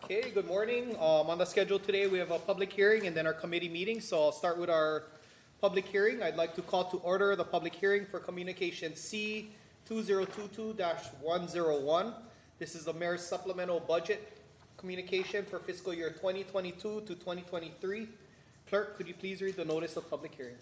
Okay, good morning. On the schedule today, we have a public hearing and then our committee meeting. So I'll start with our public hearing. I'd like to call to order the public hearing for communication C 2022-101. This is the mayor's supplemental budget communication for fiscal year 2022 to 2023. Clerk, could you please read the notice of public hearing?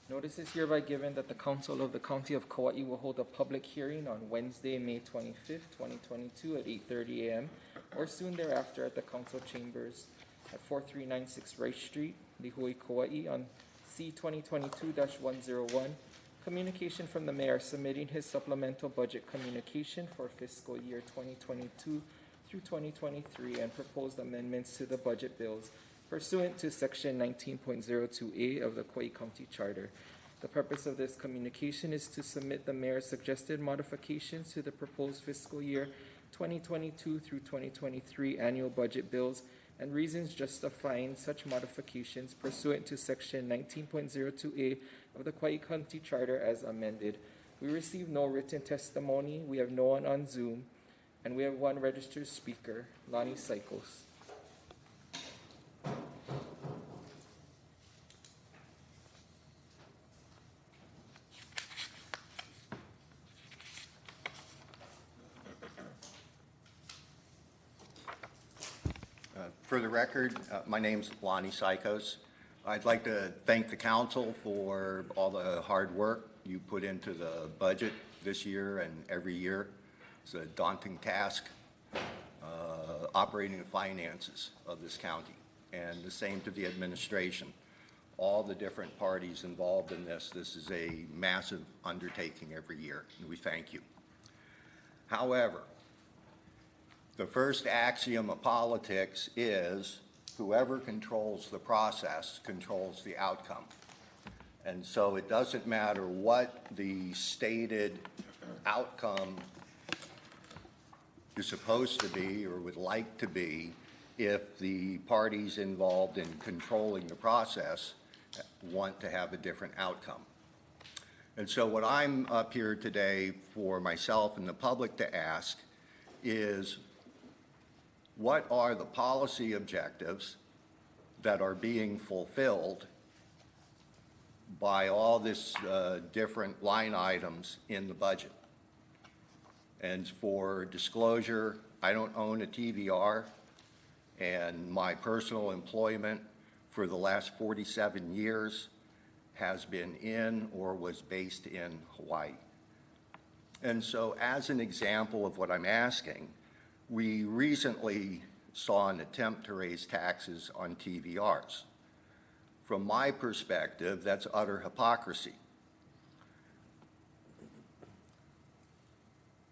Notice is hereby given that the Council of the County of Kauai will hold a public hearing on Wednesday, May 25th, 2022 at 8:30 a.m. or soon thereafter at the Council Chambers at 4396 Rice Street, Lihue, Kauai on C 2022-101, communication from the Mayor submitting his supplemental budget communication for fiscal year 2022 through 2023 and proposed amendments to the budget bills pursuant to Section 19.02A of the Kauai County Charter. The purpose of this communication is to submit the Mayor's suggested modifications to the proposed fiscal year 2022 through 2023 annual budget bills and reasons justifying such modifications pursuant to Section 19.02A of the Kauai County Charter as amended. We received no written testimony, we have no one on Zoom, and we have one registered speaker, Lonnie Psychos. For the record, my name's Lonnie Psychos. I'd like to thank the council for all the hard work you put into the budget this year and every year. It's a daunting task, operating the finances of this county, and the same to the administration. All the different parties involved in this is a massive undertaking every year, and we thank you. However, the first axiom of politics is whoever controls the process controls the outcome. And so it doesn't matter what the stated outcome is supposed to be or would like to be if the parties involved in controlling the process want to have a different outcome. And so what I'm up here today for myself and the public to ask is, what are the policy objectives that are being fulfilled by all this different line items in the budget? And for disclosure, I don't own a TVR, and my personal employment for the last 47 years has been in or was based in Hawaii. And so as an example of what I'm asking, we recently saw an attempt to raise taxes on TVRs. From my perspective, that's utter hypocrisy.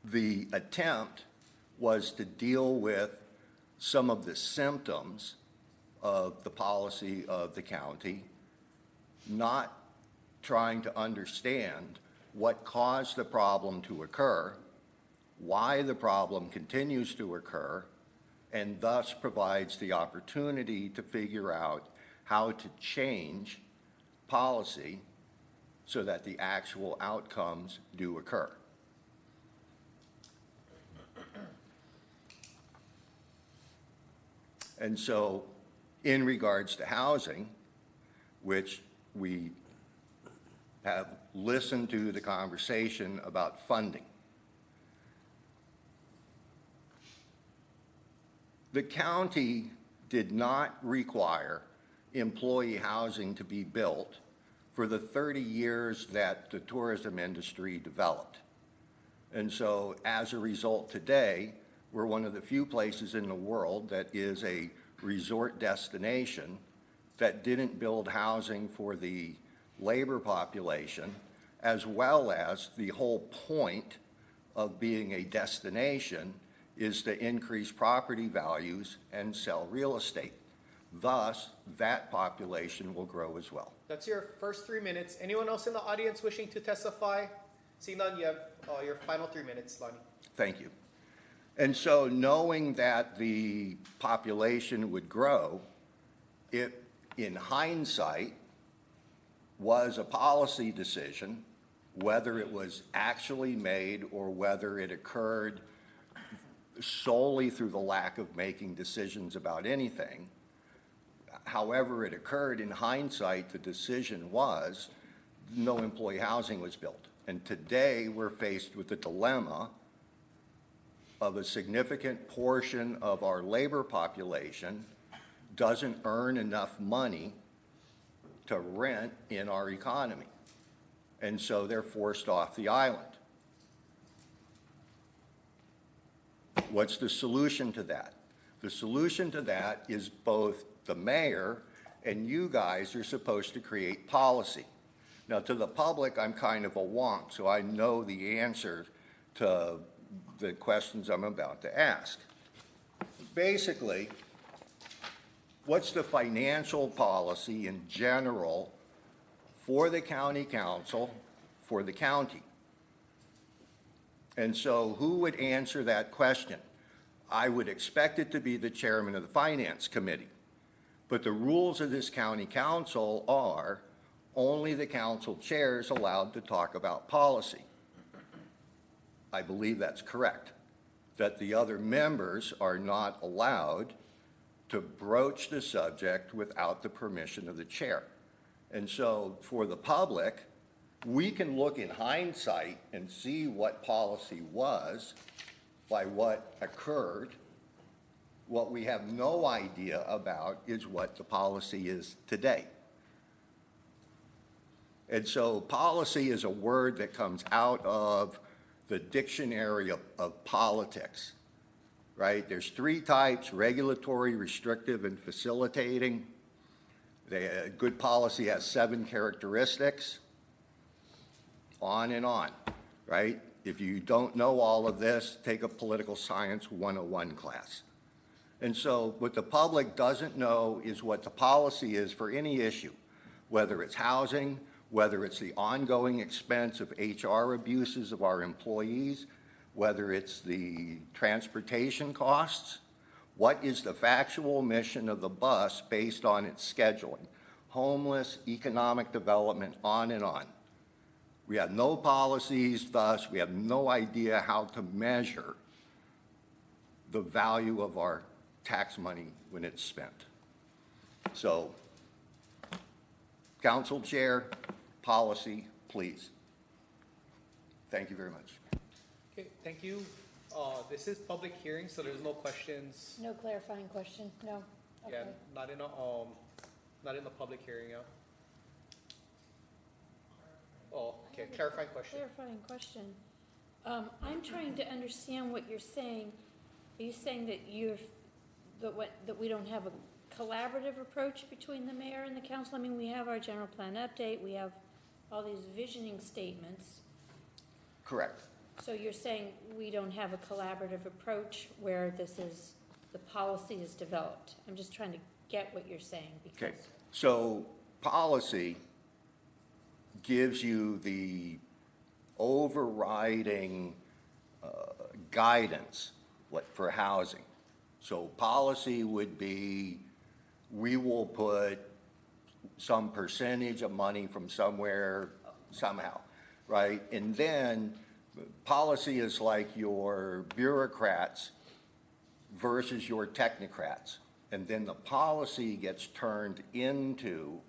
The attempt was to deal with some of the symptoms of the policy of the county, not trying to understand what caused the problem to occur, why the problem continues to occur, and thus provides the opportunity to figure out how to change policy so that the actual outcomes do occur. And so in regards to housing, which we have listened to the conversation about funding, the county did not require employee housing to be built for the 30 years that the tourism industry developed. And so as a result today, we're one of the few places in the world that is a resort destination that didn't build housing for the labor population, as well as the whole point of being a destination is to increase property values and sell real estate. Thus, that population will grow as well. That's your first 3 minutes. Anyone else in the audience wishing to testify? Seeing none, you have your final 3 minutes, Lonnie. Thank you. And so knowing that the population would grow, it, in hindsight, was a policy decision, whether it was actually made or whether it occurred solely through the lack of making decisions about anything. However it occurred, in hindsight, the decision was no employee housing was built. And today we're faced with the dilemma of a significant portion of our labor population doesn't earn enough money to rent in our economy. And so they're forced off the island. What's the solution to that? The solution to that is both the mayor and you guys are supposed to create policy. Now, to the public, I'm kind of a wonk, so I know the answer to the questions I'm about to ask. Basically, what's the financial policy in general for the county council, for the county? And so who would answer that question? I would expect it to be the chairman of the finance committee. But the rules of this county council are only the council chair is allowed to talk about policy. I believe that's correct, that the other members are not allowed to broach the subject without the permission of the chair. And so for the public, we can look in hindsight and see what policy was by what occurred. What we have no idea about is what the policy is today. And so policy is a word that comes out of the dictionary of politics, right? There's three types: regulatory, restrictive, and facilitating. Good policy has 7 characteristics, on and on, right? If you don't know all of this, take a political science 101 class. And so what the public doesn't know is what the policy is for any issue, whether it's housing, whether it's the ongoing expense of HR abuses of our employees, whether it's the transportation costs. What is the factual mission of the bus based on its scheduling? Homeless, economic development, on and on. We have no policies, thus we have no idea how to measure the value of our tax money when it's spent. So, council chair, policy, please. Thank you very much. Okay, thank you. This is public hearing, so there's no questions. No clarifying question, no? Yeah, Okay. not in the public hearing, yeah. Oh, okay, clarifying question. Clarifying question. I'm trying to understand what you're saying. Are you saying that that we don't have a collaborative approach between the mayor and the council? I mean, we have our general plan update, we have all these visioning statements. Correct. So you're saying we don't have a collaborative approach where the policy is developed? I'm just trying to get what you're saying because. Okay, so policy gives you the overriding guidance for housing. So policy would be, we will put some percentage of money from somewhere, somehow, right? And then policy is like your bureaucrats versus your technocrats. And then the policy gets turned into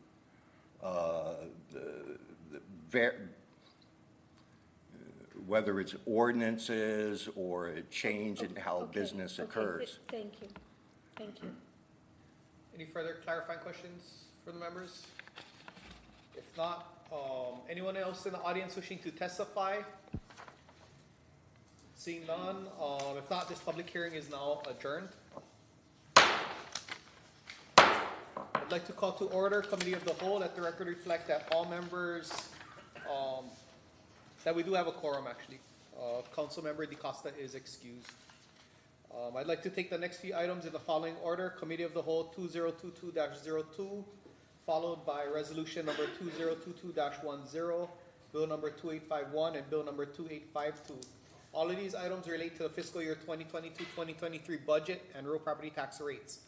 whether it's ordinances or a change in how Okay, business okay, occurs. Thank you, thank you. Any further clarifying questions for the members? If not, anyone else in the audience wishing to testify? Seeing none, if not, this public hearing is now adjourned. I'd like to call to order Committee of the Whole. Let the record reflect that all members, that we do have a quorum actually. Councilmember DeCosta is excused. I'd like to take the next few items in the following order. Committee of the Whole 2022-02, followed by Resolution number 2022-10, Bill number 2851, and Bill number 2852. All of these items relate to the fiscal year 2022-2023 budget and real property tax rates.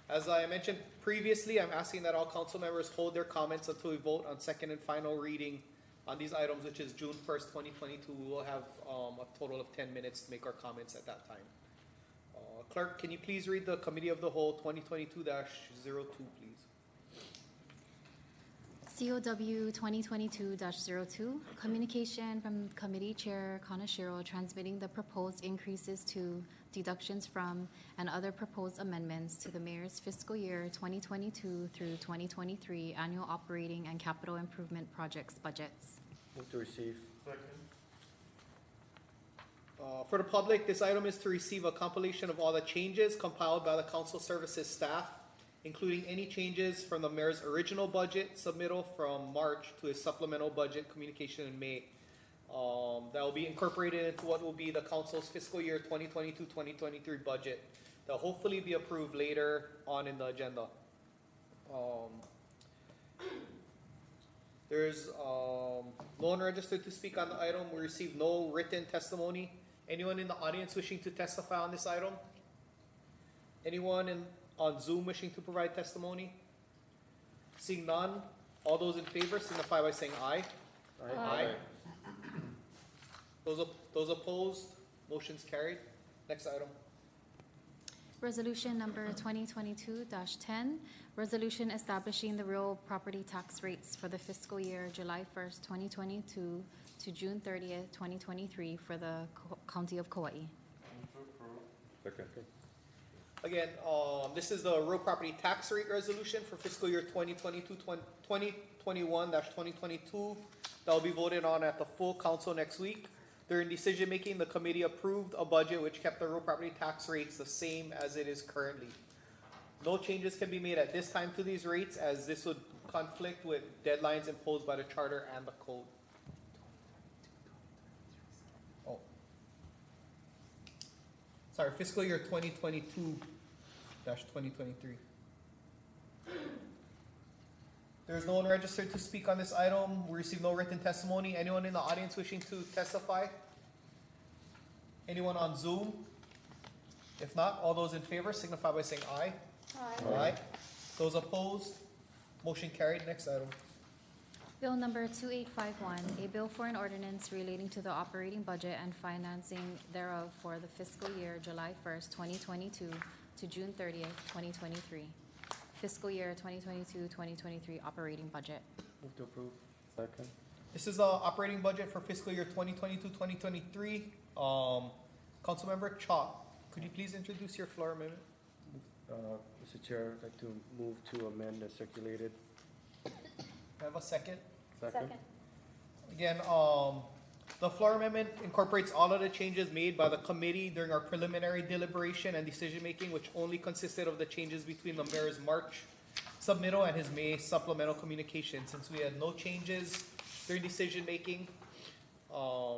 As I mentioned previously, I'm asking that all council members hold their comments until we vote on second and final reading on these items, which is June 1st, 2022. We will have a total of 10 minutes to make our comments at that time. Clerk, can you please read the Committee of the Whole 2022-02, please? COW 2022-02, communication from Committee Chair Kanashiro transmitting the proposed increases to, deductions from, and other proposed amendments to the Mayor's fiscal year 2022 through 2023 annual operating and capital improvement projects budgets. Move to receive. For the public, this item is to receive a compilation of all the changes compiled by the Council Services staff, including any changes from the Mayor's original budget submittal from March to his supplemental budget communication in May. That will be incorporated into what will be the Council's fiscal year 2022-2023 budget. That will hopefully be approved later on in the agenda. There's no one registered to speak on the item. We received no written testimony. Anyone in the audience wishing to testify on this item? Anyone on Zoom wishing to provide testimony? Seeing none, all those in favor signify by saying aye. Aye. Those opposed, motion's carried. Next item. Resolution number 2022-10, resolution establishing the real property tax rates for the fiscal year July 1st, 2022 to June 30th, 2023 for the County of Kauai. Second. Again, this is the real property tax rate resolution for fiscal year 2021-2022 that will be voted on at the full council next week. During decision making, the committee approved a budget which kept the real property tax rates the same as it is currently. No changes can be made at this time to these rates, as this would conflict with deadlines imposed by the charter and the code. Oh. Sorry, fiscal year 2022-2023. There's no one registered to speak on this item. We received no written testimony. Anyone in the audience wishing to testify? Anyone on Zoom? If not, all those in favor signify by saying aye. Aye. Aye. Those opposed? Motion carried. Next item. Bill number 2851, a bill for an ordinance relating to the operating budget and financing thereof for the fiscal year July 1st, 2022 to June 30th, 2023. Fiscal year 2022-2023 operating budget. Move to approve. Second. This is the operating budget for fiscal year 2022-2023. Councilmember Cha, could you please introduce your floor amendment? Mr. Chair, I'd like to move to amend the circulated. Have a second? Second. Again, the floor amendment incorporates all of the changes made by the committee during our preliminary deliberation and decision-making, which only consisted of the changes between the mayor's March submittal and his May supplemental communication. Since we had no changes during decision-making, I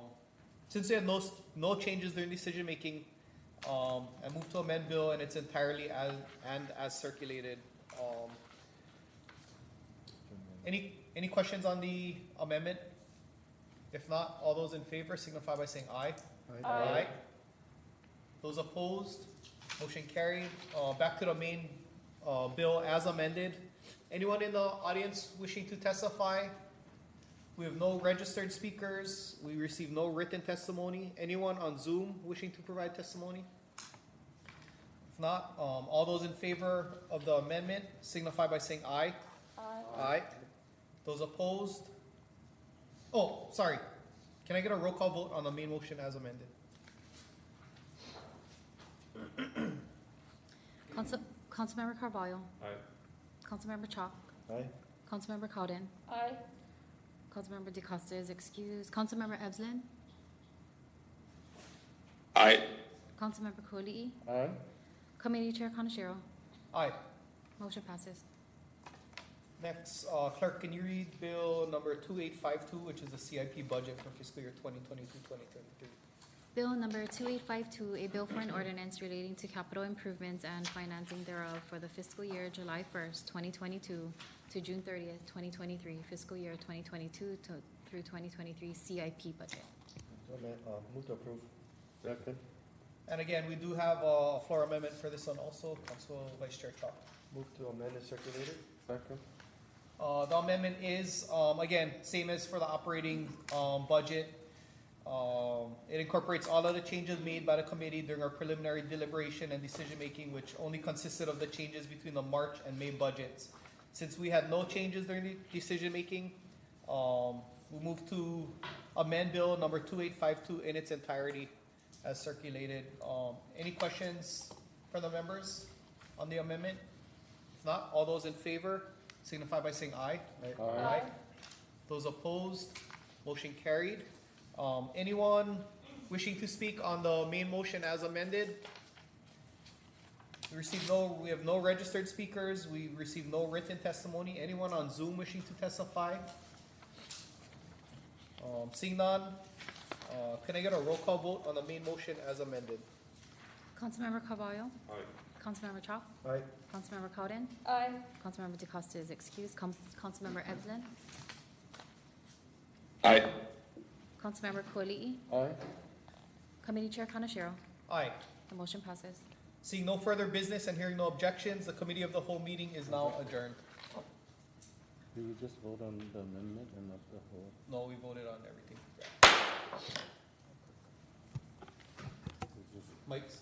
move to amend bill in its entirety as circulated. Any questions on the amendment? If not, all those in favor signify by saying aye. Aye. Those opposed, motion carried. Back to the main bill as amended. Anyone in the audience wishing to testify? We have no registered speakers. We received no written testimony. Anyone on Zoom wishing to provide testimony? If not, all those in favor of the amendment signify by saying aye. Aye. Those opposed? Oh, sorry. Can I get a roll call vote on the main motion as amended? Councilmember Carvalho. Aye. Councilmember Chalk. Aye. Councilmember Cowden. Aye. Councilmember DeCosta is excused. Councilmember Ebslin. Aye. Councilmember Koli'i. Aye. Committee Chair Kanashiro. Aye. Motion passes. Next, clerk, can you read bill number 2852, which is the CIP budget for fiscal year 2022-2023? Bill number 2852, a bill for an ordinance relating to capital improvements and financing thereof for the fiscal year July 1st, 2022 to June 30th, 2023, fiscal year 2022 through 2023 CIP budget. Move to approve. Second. And again, we do have a floor amendment for this one also. Council Vice Chair Chop. Move to amend the circulated. Second. The amendment is, again, same as for the operating budget. It incorporates all of the changes made by the committee during our preliminary deliberation and decision-making, which only consisted of the changes between the March and May budgets. Since we had no changes during the decision-making, we move to amend bill number 2852 in its entirety as circulated. Any questions from the members on the amendment? If not, all those in favor signify by saying aye. Aye. Those opposed, motion carried. Anyone wishing to speak on the main motion as amended? We have no registered speakers. We received no written testimony. Anyone on Zoom wishing to testify? Seeing none, can I get a roll call vote on the main motion as amended? Councilmember Carvalho? Aye. Councilmember Chao? Aye. Councilmember Cowden? Aye. Councilmember DeCosta is excused. Councilmember Evelyn? Aye. Councilmember Kuali'i? Aye. Committee Chair Kanashiro? Aye. The motion passes. Seeing no further business and hearing no objections, the committee of the whole meeting is now adjourned. Do you just vote on the amendment and not the whole? No, we voted on everything. It's just- Mike's?